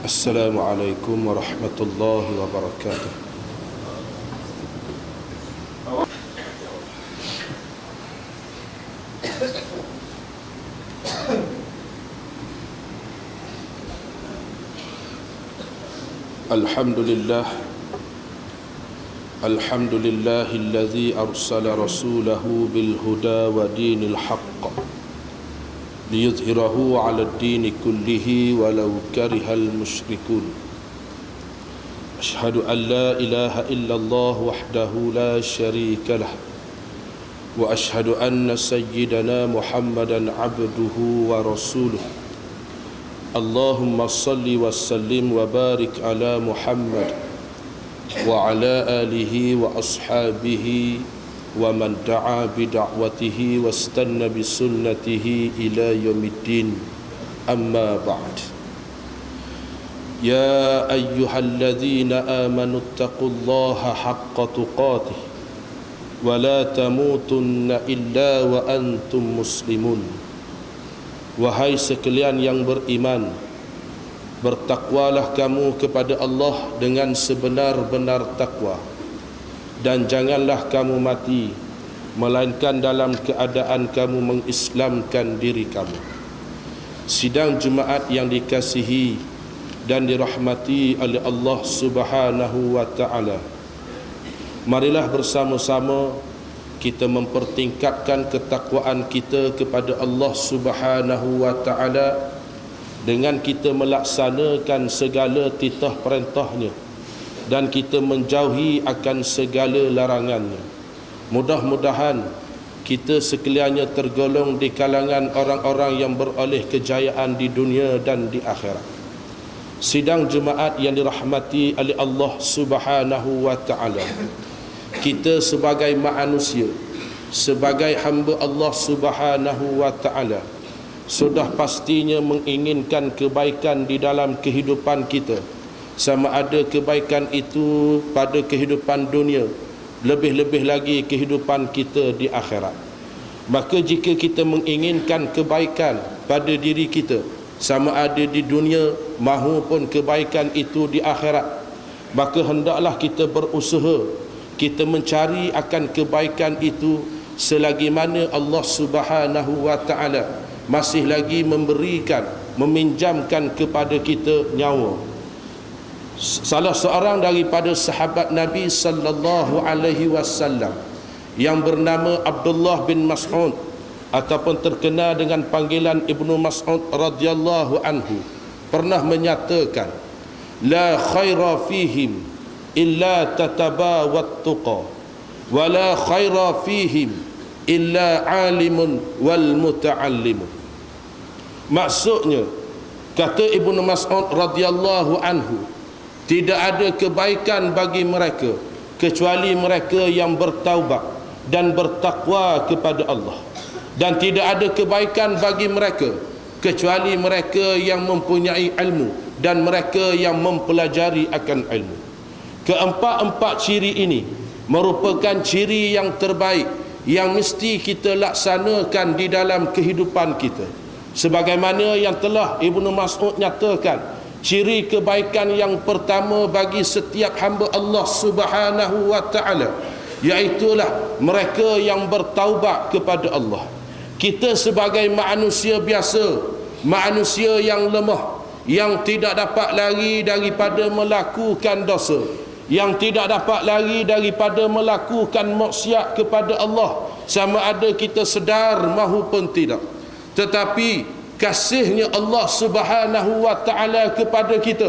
Assalamualaikum warahmatullahi wabarakatuh. Alhamdulillah Alhamdulillahilladzi arsala rasulahu bil huda wa dinil haqq liyudhhirahu 'ala ad-din kullihi walau karihal musyrikun. Asyhadu an la ilaha illallah wahdahu la syarika lah wa asyhadu anna sayyidana Muhammadan 'abduhu wa rasuluh. Allahumma salli wa sallim wa barik ala Muhammad wa ala alihi wa ashabihi wa man da'a bi da'watihi wastanna bi sunnatihi ila yaumiddin. Amma ba'd. Ya ayyuhalladzina amanu taqullaha haqqa tuqatih wa la tamutunna illa wa antum muslimun. Wahai sekalian yang beriman, bertakwalah kamu kepada Allah dengan sebenar-benar takwa, dan janganlah kamu mati melainkan dalam keadaan kamu mengislamkan diri kamu. Sidang Jumaat yang dikasihi dan dirahmati oleh Allah Subhanahu wa ta'ala, marilah bersama-sama kita mempertingkatkan ketakwaan kita kepada Allah Subhanahu wa ta'ala dengan kita melaksanakan segala titah perintahnya dan kita menjauhi akan segala larangannya. Mudah-mudahan kita sekaliannya tergolong di kalangan orang-orang yang beroleh kejayaan di dunia dan di akhirat. Sidang Jumaat yang dirahmati oleh Allah Subhanahu wa ta'ala, kita sebagai manusia, sebagai hamba Allah Subhanahu wa ta'ala, sudah pastinya menginginkan kebaikan di dalam kehidupan kita, sama ada kebaikan itu pada kehidupan dunia, lebih-lebih lagi kehidupan kita di akhirat. Maka jika kita menginginkan kebaikan pada diri kita, sama ada di dunia mahupun kebaikan itu di akhirat, maka hendaklah kita berusaha, kita mencari akan kebaikan itu selagi mana Allah Subhanahu wa ta'ala masih lagi memberikan, meminjamkan kepada kita nyawa. Salah seorang daripada sahabat Nabi sallallahu alaihi wasallam yang bernama Abdullah bin Mas'ud ataupun terkenal dengan panggilan Ibnu Mas'ud radhiyallahu anhu pernah menyatakan, la khaira fihim illa tatabawat tuqa wa la khaira fihim illa alimun wal muta'allimun. Maksudnya, kata Ibnu Mas'ud radhiyallahu anhu, tidak ada kebaikan bagi mereka kecuali mereka yang bertaubat dan bertakwa kepada Allah, dan tidak ada kebaikan bagi mereka kecuali mereka yang mempunyai ilmu dan mereka yang mempelajari akan ilmu. Keempat-empat ciri ini merupakan ciri yang terbaik yang mesti kita laksanakan di dalam kehidupan kita. Sebagaimana yang telah Ibnu Mas'ud nyatakan, ciri kebaikan yang pertama bagi setiap hamba Allah Subhanahu wa ta'ala iaitulah mereka yang bertaubat kepada Allah. Kita sebagai manusia biasa, manusia yang lemah, yang tidak dapat lari daripada melakukan dosa, yang tidak dapat lari daripada melakukan maksiat kepada Allah, sama ada kita sedar mahupun tidak. Tetapi kasihnya Allah Subhanahu wa ta'ala kepada kita,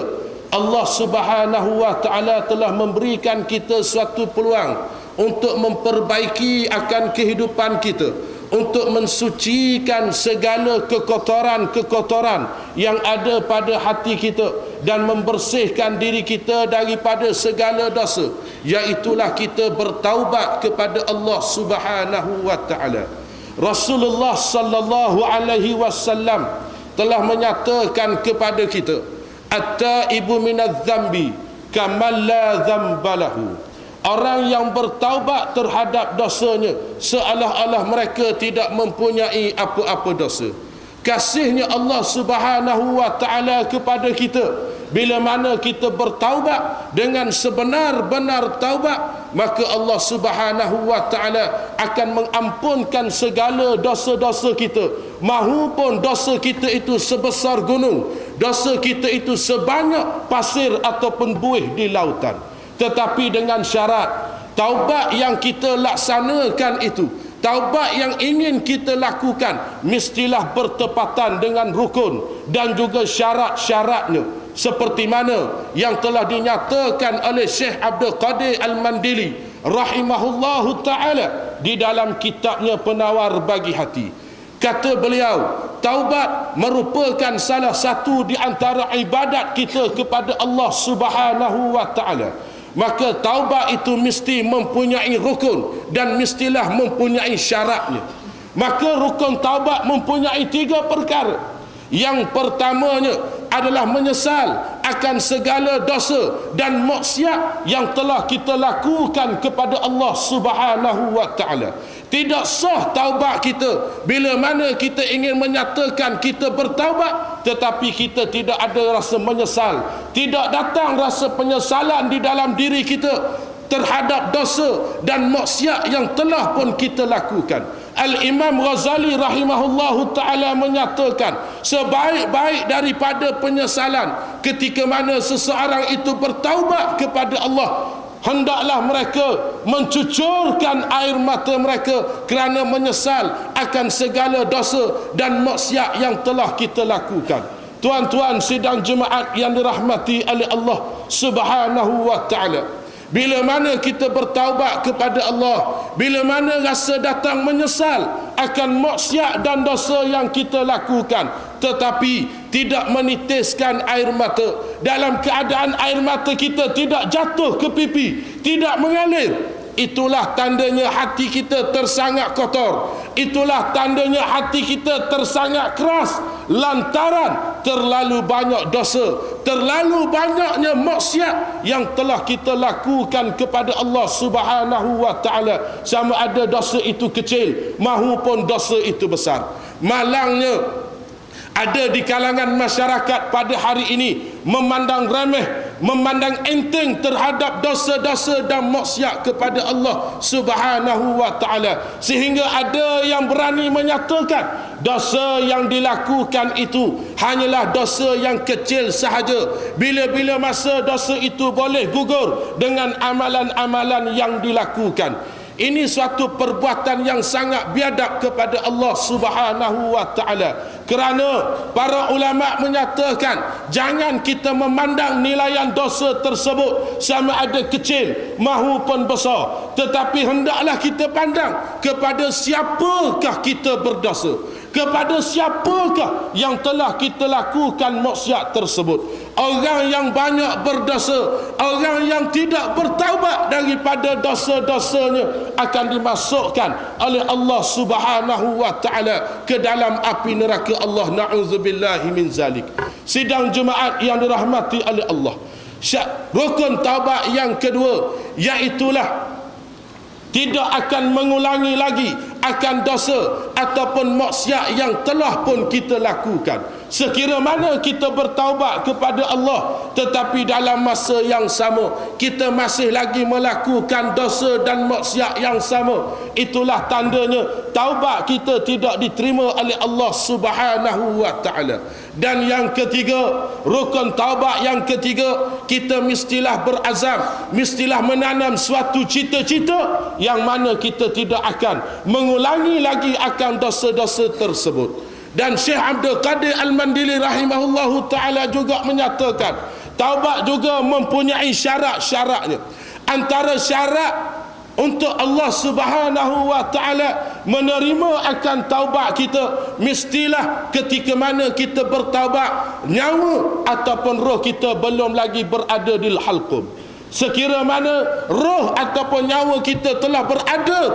Allah Subhanahu wa ta'ala telah memberikan kita suatu peluang untuk memperbaiki akan kehidupan kita, untuk mensucikan segala kekotoran-kekotoran yang ada pada hati kita dan membersihkan diri kita daripada segala dosa, iaitulah kita bertaubat kepada Allah Subhanahu wa ta'ala. Rasulullah sallallahu alaihi wasallam telah menyatakan kepada kita, at-taibu minadz-dzambi kaman la dzambalahu. Orang yang bertaubat terhadap dosanya seolah-olah mereka tidak mempunyai apa-apa dosa. Kasihnya Allah Subhanahu wa ta'ala kepada kita bila mana kita bertaubat dengan sebenar-benar taubat, maka Allah Subhanahu wa taala akan mengampunkan segala dosa-dosa kita. Mahupun dosa kita itu sebesar gunung, dosa kita itu sebanyak pasir ataupun buih di lautan. Tetapi dengan syarat, taubat yang kita laksanakan itu, taubat yang ingin kita lakukan, mestilah bertepatan dengan rukun dan juga syarat-syaratnya, seperti mana yang telah dinyatakan oleh Syekh Abdul Qadir Al-Mandili rahimahullahu ta'ala di dalam kitabnya Penawar Bagi Hati. Kata beliau, taubat merupakan salah satu di antara ibadat kita kepada Allah Subhanahu wa ta'ala. Maka taubat itu mesti mempunyai rukun dan mestilah mempunyai syaratnya. Maka rukun taubat mempunyai 3 perkara. Yang pertamanya adalah menyesal akan segala dosa dan maksiat yang telah kita lakukan kepada Allah Subhanahu wa ta'ala. Tidak sah taubat kita bila mana kita ingin menyatakan kita bertaubat tetapi kita tidak ada rasa menyesal, tidak datang rasa penyesalan di dalam diri kita terhadap dosa dan maksiat yang telah pun kita lakukan. Al-Imam Ghazali rahimahullahu ta'ala menyatakan, sebaik-baik daripada penyesalan ketika mana seseorang itu bertaubat kepada Allah, hendaklah mereka mencucurkan air mata mereka kerana menyesal akan segala dosa dan maksiat yang telah kita lakukan. Tuan-tuan sidang jemaat yang dirahmati oleh Allah Subhanahu wa ta'ala, bila mana kita bertaubat kepada Allah, bila mana rasa datang menyesal akan maksiat dan dosa yang kita lakukan, tetapi tidak menitiskan air mata, dalam keadaan air mata kita tidak jatuh ke pipi, tidak mengalir, itulah tandanya hati kita tersangat kotor. Itulah tandanya hati kita tersangat keras lantaran terlalu banyak dosa, terlalu banyaknya maksiat yang telah kita lakukan kepada Allah Subhanahu wa ta'ala, sama ada dosa itu kecil maupun dosa itu besar. Malangnya ada di kalangan masyarakat pada hari ini memandang remeh, memandang enteng terhadap dosa-dosa dan maksiat kepada Allah Subhanahu wa ta'ala, sehingga ada yang berani menyatakan dosa yang dilakukan itu hanyalah dosa yang kecil sahaja, bila-bila masa dosa itu boleh gugur dengan amalan-amalan yang dilakukan. Ini suatu perbuatan yang sangat biadab kepada Allah Subhanahu wa ta'ala. Kerana para ulama menyatakan jangan kita memandang nilaian dosa tersebut sama ada kecil maupun besar, tetapi hendaklah kita pandang kepada siapakah kita berdosa, kepada siapakah yang telah kita lakukan maksiat tersebut. Orang yang banyak berdosa, orang yang tidak bertaubat daripada dosa-dosanya akan dimasukkan oleh Allah Subhanahu wa ta'ala ke dalam api neraka Allah. Na'udzubillahi min zalik. Sidang jemaat yang dirahmati oleh Allah, rukun taubat yang kedua iaitulah tidak akan mengulangi lagi akan dosa ataupun maksiat yang telah pun kita lakukan. Sekira mana kita bertaubat kepada Allah tetapi dalam masa yang sama kita masih lagi melakukan dosa dan maksiat yang sama, itulah tandanya taubat kita tidak diterima oleh Allah Subhanahu wa ta'ala. Dan yang ketiga, rukun taubat yang ketiga, kita mestilah berazam, mestilah menanam suatu cita-cita yang mana kita tidak akan mengulangi lagi akan dosa-dosa tersebut. Dan Syekh Abdul Qadir Al-Mandili rahimahullahu ta'ala juga menyatakan taubat juga mempunyai syarat-syaratnya. Antara syarat untuk Allah Subhanahu wa ta'ala menerima akan taubat kita, mestilah ketika mana kita bertaubat nyawa ataupun roh kita belum lagi berada di halqum. Sekira mana roh ataupun nyawa kita telah berada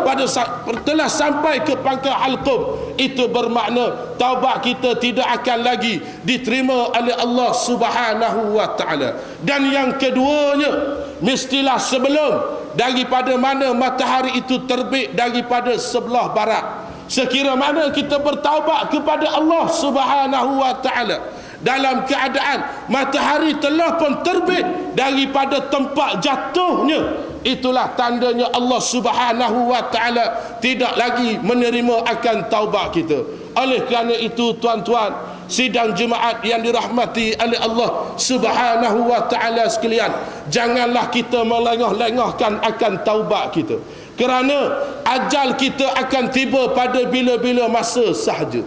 telah sampai ke pangkal halqum, itu bermakna taubat kita tidak akan lagi diterima oleh Allah Subhanahu wa ta'ala. Dan yang keduanya, mestilah sebelum daripada mana matahari itu terbit daripada sebelah barat, sekira mana kita bertaubat kepada Allah Subhanahu wa ta'ala dalam keadaan matahari telah pun terbit daripada tempat jatuhnya, itulah tandanya Allah Subhanahu wa ta'ala tidak lagi menerima akan taubat kita. Oleh kerana itu tuan-tuan sidang jemaat yang dirahmati oleh Allah Subhanahu wa ta'ala sekalian, janganlah kita melengah-lengahkan akan taubat kita, kerana ajal kita akan tiba pada bila-bila masa sahaja.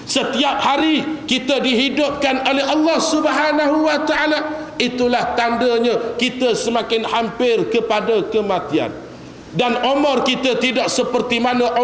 Setiap hari kita dihidupkan oleh Allah Subhanahu wa ta'ala, itulah tandanya kita semakin hampir kepada kematian. Dan umur kita tidak seperti mana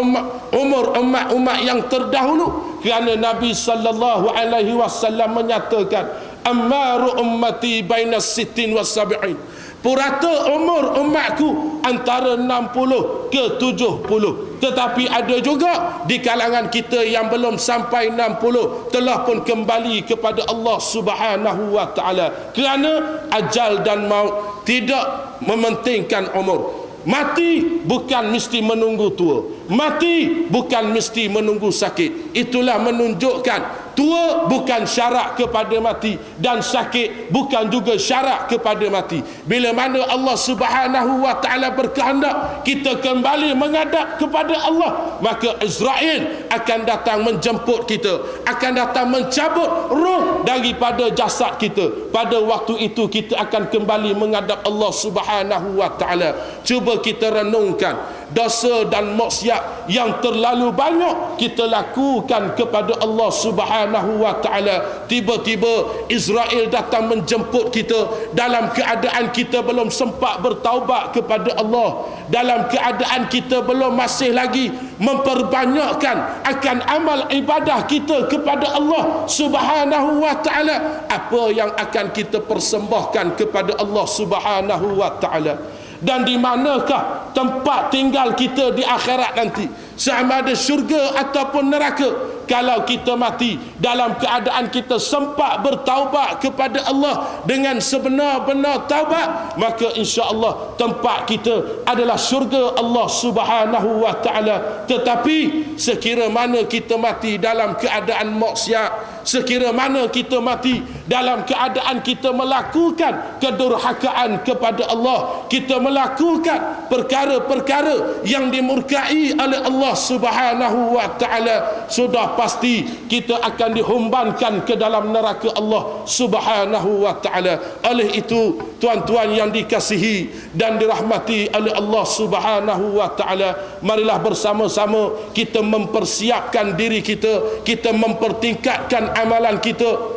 umur umat-umat yang terdahulu, kerana Nabi sallallahu alaihi wasallam menyatakan ammaru ummati baina sittin wa sab'in, purata umur umatku antara 60 ke 70. Tetapi ada juga di kalangan kita yang belum sampai 60 telah pun kembali kepada Allah Subhanahu wa ta'ala, kerana ajal dan maut tidak mementingkan umur. Mati bukan mesti menunggu tua, mati bukan mesti menunggu sakit. Itulah menunjukkan tua bukan syarat kepada mati, dan sakit bukan juga syarat kepada mati. Bila mana Allah Subhanahu wa ta'ala berkehendak kita kembali menghadap kepada Allah, maka Israel akan datang menjemput kita, akan datang mencabut roh daripada jasad kita. Pada waktu itu kita akan kembali menghadap Allah Subhanahu wa ta'ala. Cuba kita renungkan dosa dan maksiat yang terlalu banyak kita lakukan kepada Allah Subhanahu wa ta'ala. Tiba-tiba Israel datang menjemput kita dalam keadaan kita belum sempat bertaubat kepada Allah, dalam keadaan kita belum masih lagi memperbanyakkan akan amal ibadah kita kepada Allah Subhanahu wa ta'ala. Apa yang akan kita persembahkan kepada Allah Subhanahu wa ta'ala? Dan di manakah tempat tinggal kita di akhirat nanti, sama ada syurga ataupun neraka? Kalau kita mati dalam keadaan kita sempat bertaubat kepada Allah dengan sebenar-benar taubat, maka insya-Allah tempat kita adalah syurga Allah Subhanahu wa ta'ala. Tetapi sekira mana kita mati dalam keadaan maksiat, sekira mana kita mati dalam keadaan kita melakukan kedurhakaan kepada Allah, kita melakukan perkara-perkara yang dimurkai oleh Allah Subhanahu wa ta'ala, sudah pasti kita akan dihumbankan ke dalam neraka Allah Subhanahu wa ta'ala. Oleh itu tuan-tuan yang dikasihi dan dirahmati oleh Allah Subhanahu wa ta'ala, marilah bersama-sama kita mempersiapkan diri kita, kita mempertingkatkan amalan kita,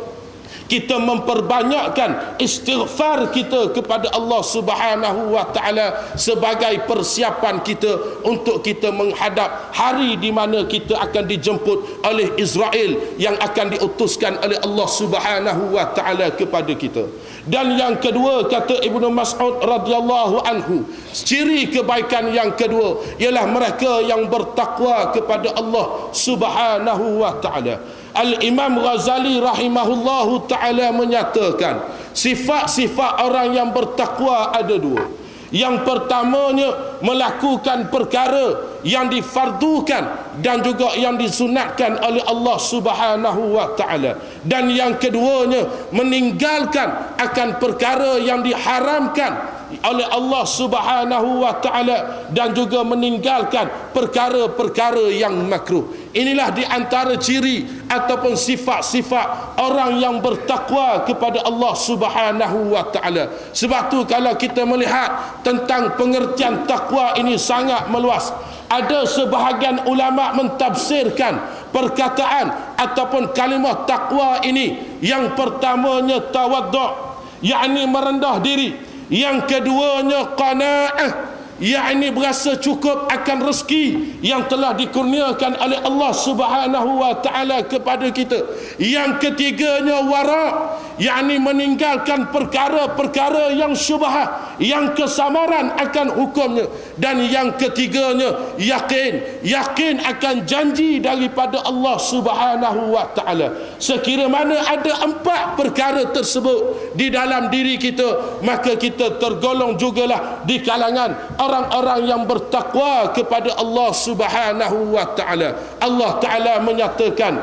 kita memperbanyakkan istighfar kita kepada Allah Subhanahu wa ta'ala sebagai persiapan kita untuk kita menghadap hari di mana kita akan dijemput oleh Israel yang akan diutuskan oleh Allah Subhanahu wa ta'ala kepada kita. Dan yang kedua, kata Ibnu Mas'ud radhiyallahu anhu, ciri kebaikan yang kedua ialah mereka yang bertakwa kepada Allah Subhanahu wa ta'ala. Al-Imam Ghazali rahimahullahu ta'ala menyatakan sifat-sifat orang yang bertakwa ada dua. Yang pertamanya melakukan perkara yang difardukan dan juga yang disunatkan oleh Allah Subhanahu wa ta'ala. Dan yang keduanya meninggalkan akan perkara yang diharamkan oleh Allah Subhanahu wa ta'ala dan juga meninggalkan perkara-perkara yang makruh. Inilah di antara ciri ataupun sifat-sifat orang yang bertakwa kepada Allah Subhanahu wa ta'ala. Sebab tu kalau kita melihat tentang pengertian takwa ini sangat meluas. Ada sebahagian ulama mentafsirkan perkataan ataupun kalimah takwa ini, yang pertamanya tawaddu', yakni merendah diri. Yang keduanya qanaah, yakni berasa cukup akan rezeki yang telah dikurniakan oleh Allah Subhanahu wa ta'ala kepada kita. Yang ketiganya wara', yakni meninggalkan perkara-perkara yang syubhat, yang kesamaran akan hukumnya. Dan yang ketiganya yakin akan janji daripada Allah Subhanahu wa ta'ala. Sekira mana ada 4 perkara tersebut di dalam diri kita, maka kita tergolong jugalah di kalangan orang-orang yang bertakwa kepada Allah Subhanahu wa ta'ala. Allah Ta'ala menyatakan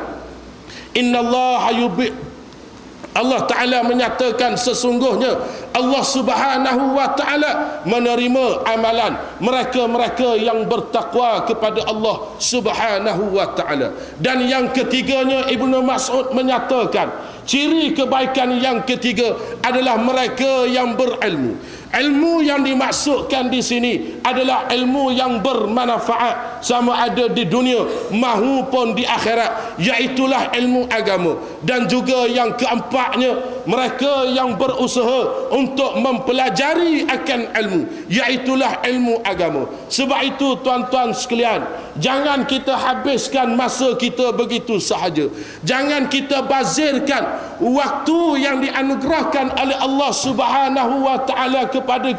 innallaha Allah Ta'ala menyatakan sesungguhnya Allah Subhanahu wa Ta'ala menerima amalan mereka-mereka yang bertakwa kepada Allah Subhanahu wa Ta'ala. Dan yang ketiganya, Ibnu Mas'ud menyatakan ciri kebaikan yang ketiga adalah mereka yang berilmu. Ilmu yang dimaksudkan di sini adalah ilmu yang bermanfaat sama ada di dunia maupun di akhirat, iaitulah ilmu agama. Dan juga yang keempatnya, mereka yang berusaha untuk mempelajari akan ilmu, iaitulah ilmu agama. Sebab itu tuan-tuan sekalian, jangan kita habiskan masa kita begitu sahaja. Jangan kita bazirkan waktu yang dianugerahkan oleh Allah Subhanahu wa Ta'ala kepada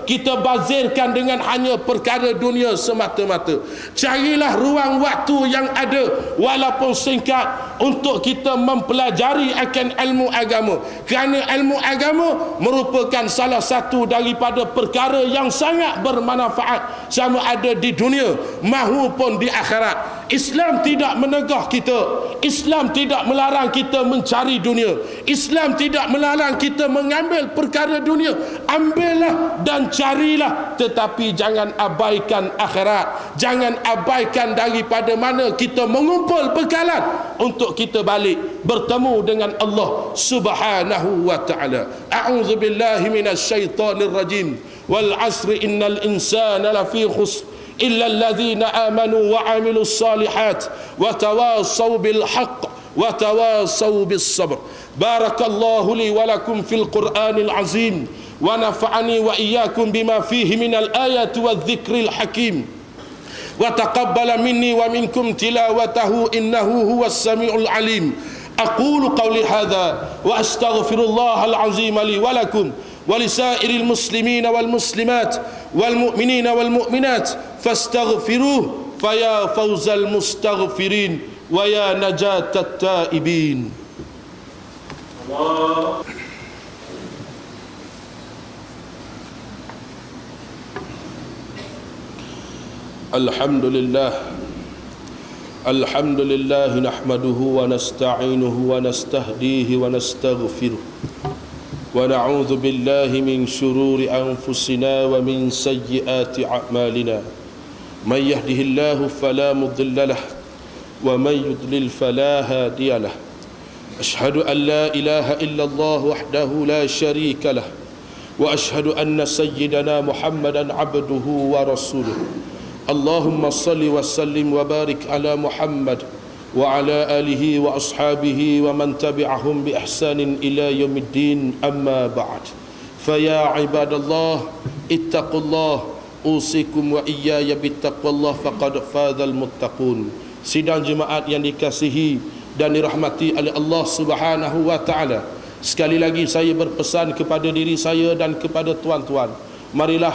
kita bazirkan dengan hanya perkara dunia semata-mata. Carilah ruang waktu yang ada walaupun singkat untuk kita mempelajari akan ilmu agama, kerana ilmu agama merupakan salah satu daripada perkara yang sangat bermanfaat sama ada di dunia maupun di akhirat. Islam tidak menegah kita, Islam tidak melarang kita mencari dunia, Islam tidak melarang kita mengambil perkara dunia. Ambillah dan carilah, tetapi jangan abaikan akhirat. Jangan abaikan daripada mana kita mengumpul bekalan untuk kita balik bertemu dengan Allah Subhanahu wa Ta'ala. A'udzu billahi minasyaitonir rajim. Wal 'asri innal insana lafi khusr إلا الذين آمنوا وعملوا الصالحات وتواصوا بالحق وتواصوا بالصبر. بارك الله لي ولكم في القرآن العظيم ونفعني وإياكم بما فيه من الآيات والذكر الحكيم وتقبل مني ومنكم تلاوته إنه هو السميع العليم. أقول قولي هذا وأستغفر الله العظيم لي ولكم ولسائر المسلمين والمسلمات والمؤمنين والمؤمنات فاستغفروه فيا فوز المستغفرين ويا نجاة التائبين. الحمد لله الحمد لله نحمده ونستعينه ونستهديه ونستغفره ونعوذ بالله من شرور أنفسنا ومن سيئات أعمالنا. من يهده الله فلا مضل له ومن يضلل فلا هادي له. أشهد أن لا إله إلا الله وحده لا شريك له وأشهد أن سيدنا محمدا عبده ورسوله. اللهم صل وسلم وبارك على محمد وعلى آله وأصحابه ومن تبعهم بإحسان إلى يوم الدين. أما بعد فيا عباد الله اتقوا الله أوصيكم وإياي بتقوى الله فقد فاز المتقون. Sidang jemaat yang dikasihi dan dirahmati oleh Allah Subhanahu wa Ta'ala, sekali lagi saya berpesan kepada diri saya dan kepada tuan-tuan, marilah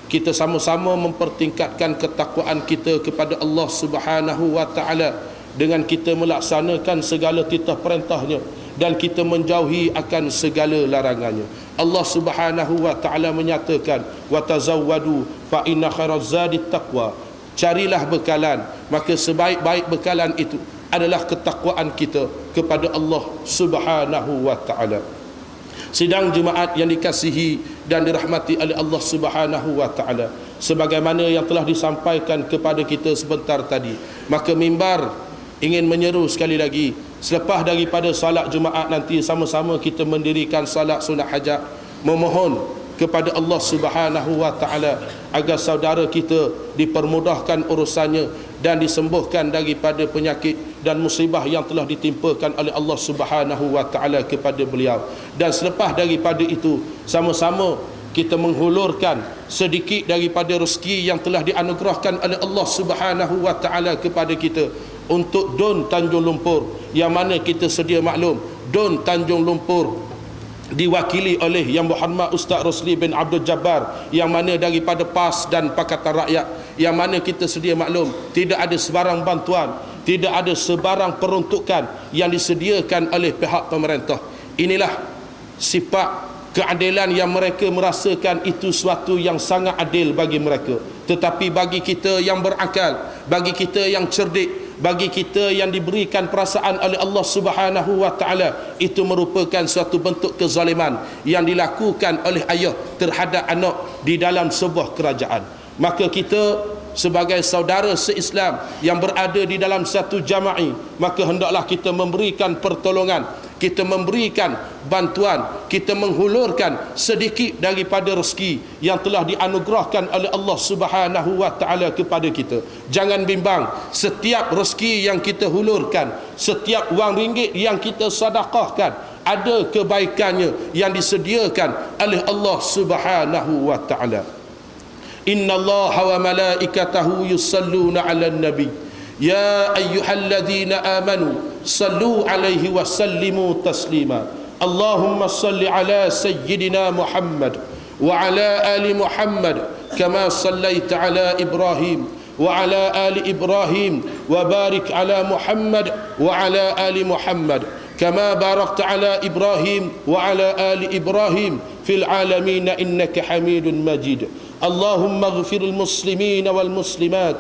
kita sama-sama mempertingkatkan ketakwaan kita kepada Allah Subhanahu wa Ta'ala dengan kita melaksanakan segala titah perintahnya dan kita menjauhi akan segala larangannya. Allah Subhanahu wa Ta'ala menyatakan, wa tazawwadu fa inna khairaz zadi taqwa. Carilah bekalan, maka sebaik-baik bekalan itu adalah ketakwaan kita kepada Allah Subhanahu wa Ta'ala. Sidang jemaat yang dikasihi dan dirahmati oleh Allah Subhanahu wa Ta'ala, sebagaimana yang telah disampaikan kepada kita sebentar tadi, maka mimbar ingin menyeru sekali lagi, selepas daripada salat Jumaat nanti sama-sama kita mendirikan salat sunat hajat, memohon kepada Allah Subhanahu wa Ta'ala agar saudara kita dipermudahkan urusannya dan disembuhkan daripada penyakit dan musibah yang telah ditimpakan oleh Allah Subhanahu wa Ta'ala kepada beliau. Dan selepas daripada itu sama-sama kita menghulurkan sedikit daripada rezeki yang telah dianugerahkan oleh Allah Subhanahu wa Ta'ala kepada kita untuk Don Tanjung Lumpur, yang mana kita sedia maklum Don Tanjung Lumpur diwakili oleh Yang Muhammad Ustaz Rosli bin Abdul Jabbar, yang mana daripada PAS dan Pakatan Rakyat, yang mana kita sedia maklum tidak ada sebarang bantuan, tidak ada sebarang peruntukan yang disediakan oleh pihak pemerintah. Inilah sifat keadilan yang mereka merasakan itu suatu yang sangat adil bagi mereka. Tetapi bagi kita yang berakal, bagi kita yang cerdik, bagi kita yang diberikan perasaan oleh Allah Subhanahu wa taala, itu merupakan suatu bentuk kezaliman yang dilakukan oleh ayah terhadap anak di dalam sebuah kerajaan. Maka kita sebagai saudara se-Islam yang berada di dalam satu jama'i, maka hendaklah kita memberikan pertolongan, kita memberikan bantuan, kita menghulurkan sedikit daripada rezeki yang telah dianugerahkan oleh Allah Subhanahu wa taala kepada kita. Jangan bimbang, setiap rezeki yang kita hulurkan, setiap wang ringgit yang kita sedekahkan, ada kebaikannya yang disediakan oleh Allah Subhanahu wa taala. Innallaha wa malaikatahu yusalluna 'alan nabi ya ayyuhalladzina amanu sallu 'alaihi wa sallimu taslima. Allahumma salli 'ala sayyidina Muhammad wa 'ala ali Muhammad kama sallaita 'ala Ibrahim wa 'ala ali Ibrahim wa barik 'ala Muhammad wa 'ala ali Muhammad kama barakta 'ala Ibrahim wa 'ala ali Ibrahim fil 'alamin innaka Hamidun Majid. اللهم اغفر المسلمين والمسلمات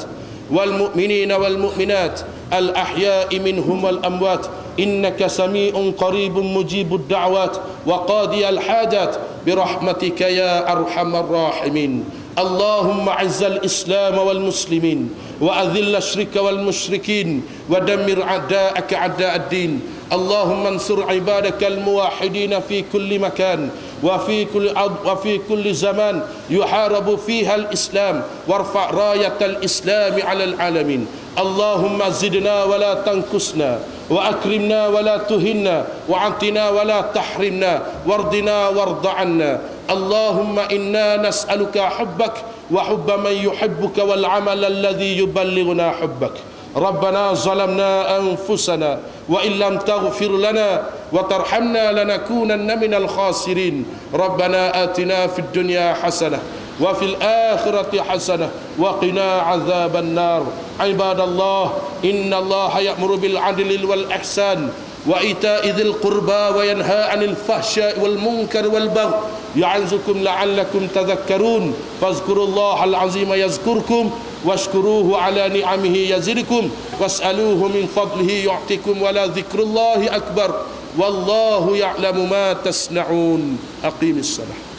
والمؤمنين والمؤمنات الأحياء منهم والأموات إنك سميع قريب مجيب الدعوات وقاضي الحاجات برحمتك يا أرحم الراحمين. اللهم أعز الإسلام والمسلمين وأذل الشرك والمشركين ودمر أعداءك أعداء الدين. اللهم انصر عبادك الموحدين في كل مكان وفي كل زمان يحارب فيها الإسلام وارفع راية الإسلام على العالمين. اللهم زدنا ولا تنقصنا وأكرمنا ولا تهنا وأعطنا ولا تحرمنا وارضنا وارض عنا. اللهم إنا نسألك حبك وحب من يحبك والعمل الذي يبلغنا حبك. ربنا ظلمنا أنفسنا وإن لم تغفر لنا وترحمنا لنكونن من الخاسرين. ربنا آتنا في الدنيا حسنة وفي الآخرة حسنة وقنا عذاب النار. عباد الله، إن الله يأمر بالعدل والإحسان وإيتاء ذي القربى وينهى عن الفحشاء والمنكر والبغي يعظكم لعلكم تذكرون. فاذكروا الله العظيم يذكركم واشكروه على نعمه يزدكم واسألوه من فضله يعطكم ولذكر الله أكبر والله يعلم ما تصنعون. أقيم الصلاة.